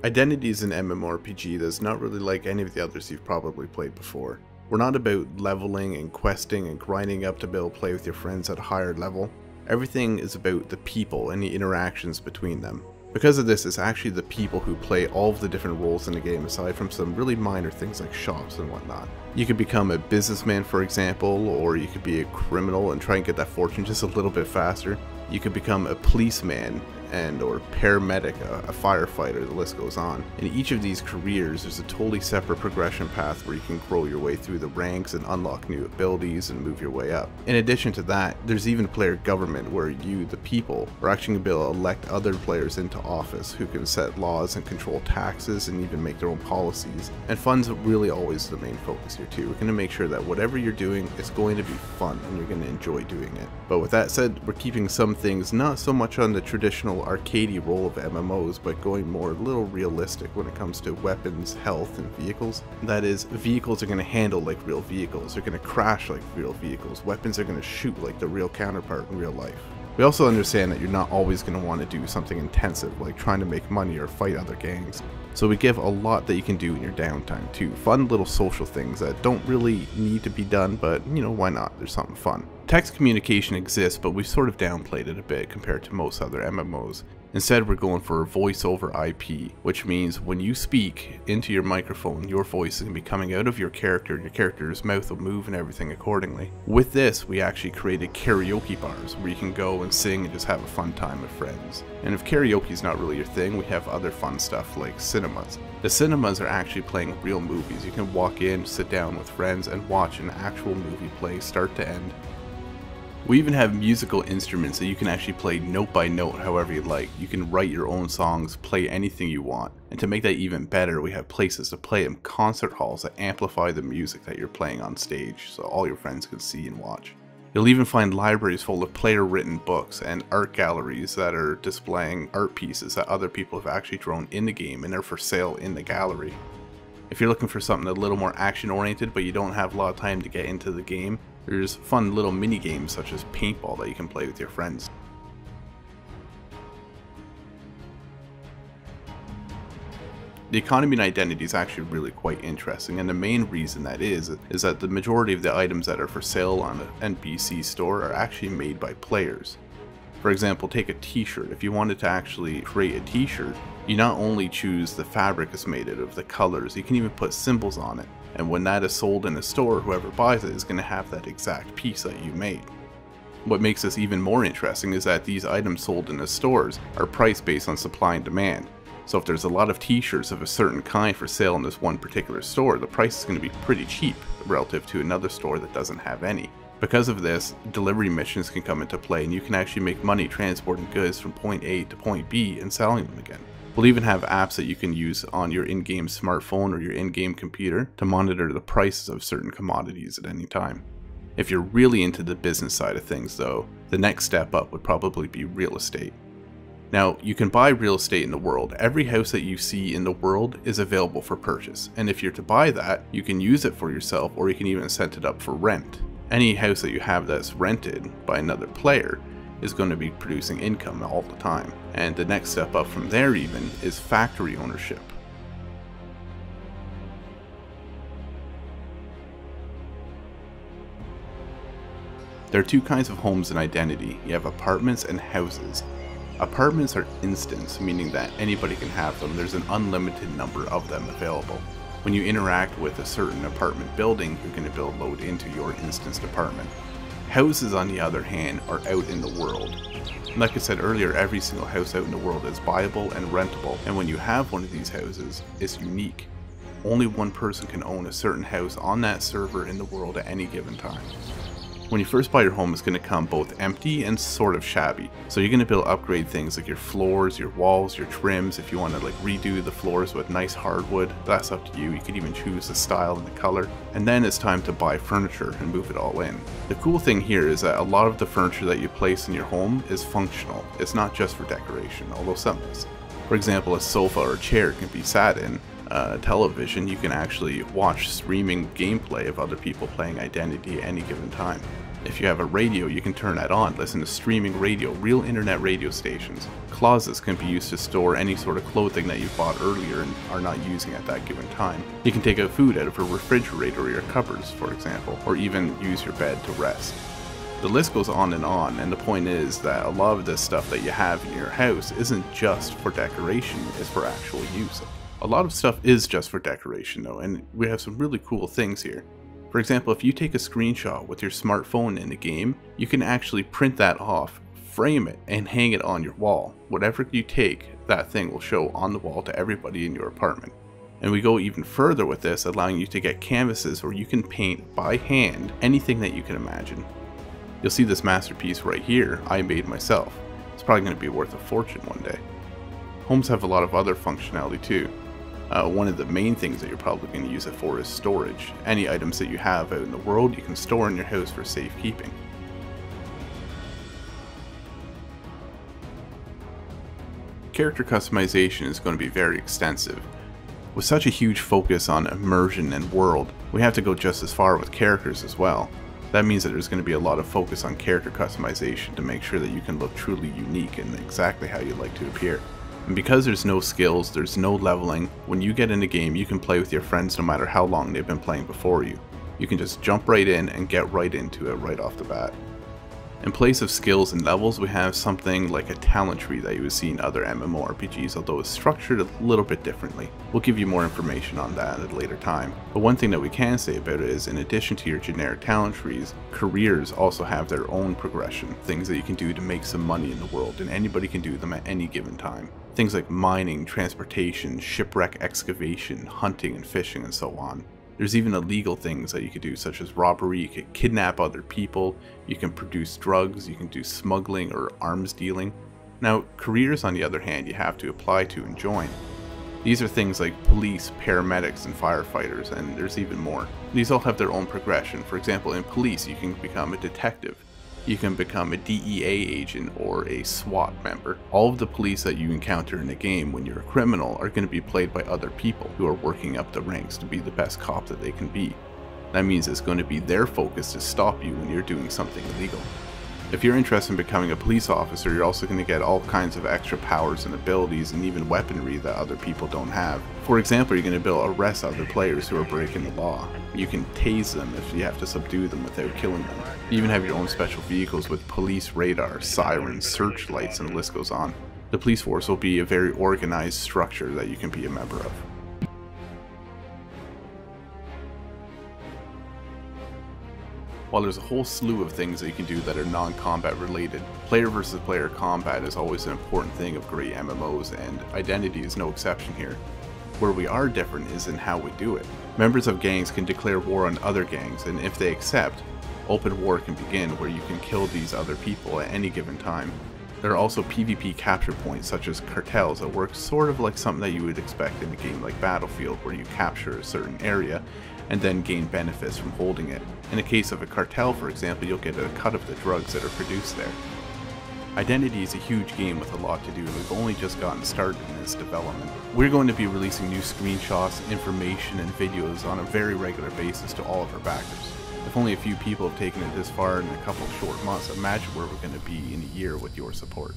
Identity is an MMORPG that's not really like any of the others you've probably played before. We're not about leveling and questing and grinding up to be able to play with your friends at a higher level. Everything is about the people and the interactions between them. Because of this, it's actually the people who play all of the different roles in the game aside from some really minor things like shops and whatnot. You could become a businessman, for example, or you could be a criminal and try and get that fortune just a little bit faster. You could become a policeman or paramedic, a firefighter, the list goes on. In each of these careers, there's a totally separate progression path where you can grow your way through the ranks and unlock new abilities and move your way up. In addition to that, there's even player government where you, the people, are actually going to be able to elect other players into office who can set laws and control taxes and even make their own policies. And fun's really always the main focus here too. We're going to make sure that whatever you're doing is going to be fun and you're going to enjoy doing it. But with that said, we're keeping some things not so much on the traditional arcadey role of MMOs, but going more a little realistic when it comes to weapons, health, and vehicles. That is, vehicles are going to handle like real vehicles, they're going to crash like real vehicles, weapons are going to shoot like the real counterpart in real life. We also understand that you're not always going to want to do something intensive like trying to make money or fight other gangs. So we give a lot that you can do in your downtime too. Fun little social things that don't really need to be done, but you know, why not? There's something fun. Text communication exists, but we've sort of downplayed it a bit compared to most other MMOs. Instead, we're going for voice over IP, which means when you speak into your microphone, your voice is going to be coming out of your character, and your character's mouth will move and everything accordingly. With this, we actually created karaoke bars where you can go and sing and just have a fun time with friends. And if karaoke is not really your thing, we have other fun stuff like cinemas. The cinemas are actually playing real movies. You can walk in, sit down with friends, and watch an actual movie play start to end. We even have musical instruments that you can actually play note by note however you like. You can write your own songs, play anything you want. And to make that even better, we have places to play them, concert halls that amplify the music that you're playing on stage so all your friends can see and watch. You'll even find libraries full of player-written books and art galleries that are displaying art pieces that other people have actually drawn in the game and they're for sale in the gallery. If you're looking for something a little more action-oriented but you don't have a lot of time to get into the game, there's fun little mini games such as paintball that you can play with your friends. The economy and identity is actually really quite interesting, and the main reason that is that the majority of the items that are for sale on an NPC store are actually made by players. For example, take a t-shirt. If you wanted to actually create a t-shirt, you not only choose the fabric it's made out of, the colors, you can even put symbols on it. And when that is sold in a store, whoever buys it is going to have that exact piece that you made. What makes this even more interesting is that these items sold in the stores are priced based on supply and demand. So if there's a lot of t-shirts of a certain kind for sale in this one particular store, the price is going to be pretty cheap relative to another store that doesn't have any. Because of this, delivery missions can come into play and you can actually make money transporting goods from point A to point B and selling them again. We'll even have apps that you can use on your in-game smartphone or your in-game computer to monitor the prices of certain commodities at any time. If you're really into the business side of things though, the next step up would probably be real estate. Now, you can buy real estate in the world. Every house that you see in the world is available for purchase, and if you're to buy that, you can use it for yourself or you can even set it up for rent. Any house that you have that's rented by another player is going to be producing income all the time. And the next step up from there even is factory ownership. There are two kinds of homes in Identity. You have apartments and houses. Apartments are instants, meaning that anybody can have them. There's an unlimited number of them available. When you interact with a certain apartment building, you're going to be able to load into your instanced apartment. Houses, on the other hand, are out in the world. Like I said earlier, every single house out in the world is buyable and rentable, and when you have one of these houses, it's unique. Only one person can own a certain house on that server in the world at any given time. When you first buy your home, it's going to come both empty and sort of shabby. So you're going to be able to upgrade things like your floors, your walls, your trims. If you want to like redo the floors with nice hardwood, that's up to you. You can even choose the style and the color. And then it's time to buy furniture and move it all in. The cool thing here is that a lot of the furniture that you place in your home is functional. It's not just for decoration, although some is. For example, a sofa or a chair can be sat in. Television, you can actually watch streaming gameplay of other people playing Identity at any given time. If you have a radio, you can turn that on, listen to streaming radio, real internet radio stations. Closets can be used to store any sort of clothing that you bought earlier and are not using at that given time. You can take out food out of a refrigerator or your cupboards, for example, or even use your bed to rest. The list goes on, and the point is that a lot of this stuff that you have in your house isn't just for decoration, it's for actual use. A lot of stuff is just for decoration though, and we have some really cool things here. For example, if you take a screenshot with your smartphone in a game, you can actually print that off, frame it, and hang it on your wall. Whatever you take, that thing will show on the wall to everybody in your apartment. And we go even further with this, allowing you to get canvases where you can paint by hand anything that you can imagine. You'll see this masterpiece right here I made myself. It's probably going to be worth a fortune one day. Homes have a lot of other functionality too. One of the main things that you're probably going to use it for is storage. Any items that you have out in the world you can store in your house for safekeeping. Character customization is going to be very extensive. With such a huge focus on immersion and world, we have to go just as far with characters as well. That means that there's going to be a lot of focus on character customization to make sure that you can look truly unique and exactly how you'd like to appear. And because there's no skills, there's no leveling, when you get in a game you can play with your friends no matter how long they've been playing before you. You can just jump right in and get right into it right off the bat. In place of skills and levels, we have something like a talent tree that you would see in other MMORPGs, although it's structured a little bit differently. We'll give you more information on that at a later time. But one thing that we can say about it is, in addition to your generic talent trees, careers also have their own progression, things that you can do to make some money in the world, and anybody can do them at any given time. Things like mining, transportation, shipwreck excavation, hunting and fishing, and so on. There's even illegal things that you could do, such as robbery. You could kidnap other people, you can produce drugs, you can do smuggling or arms dealing. Now, careers on the other hand, you have to apply to and join. These are things like police, paramedics, and firefighters, and there's even more. These all have their own progression. For example, in police, you can become a detective. You can become a DEA agent or a SWAT member. All of the police that you encounter in a game when you're a criminal are going to be played by other people who are working up the ranks to be the best cop that they can be. That means it's going to be their focus to stop you when you're doing something illegal. If you're interested in becoming a police officer, you're also going to get all kinds of extra powers and abilities and even weaponry that other people don't have. For example, you're going to be able to arrest other players who are breaking the law. You can tase them if you have to subdue them without killing them. You even have your own special vehicles with police radar, sirens, searchlights, and the list goes on. The police force will be a very organized structure that you can be a member of. While there's a whole slew of things that you can do that are non-combat related, player versus player combat is always an important thing of great MMOs, and Identity is no exception here. Where we are different is in how we do it. Members of gangs can declare war on other gangs, and if they accept, open war can begin where you can kill these other people at any given time. There are also PvP capture points such as cartels that work sort of like something that you would expect in a game like Battlefield, where you capture a certain area and then gain benefits from holding it. In the case of a cartel, for example, you'll get a cut of the drugs that are produced there. Identity is a huge game with a lot to do, and we've only just gotten started in its development. We're going to be releasing new screenshots, information, and videos on a very regular basis to all of our backers. If only a few people have taken it this far in a couple short months, imagine where we're going to be in a year with your support.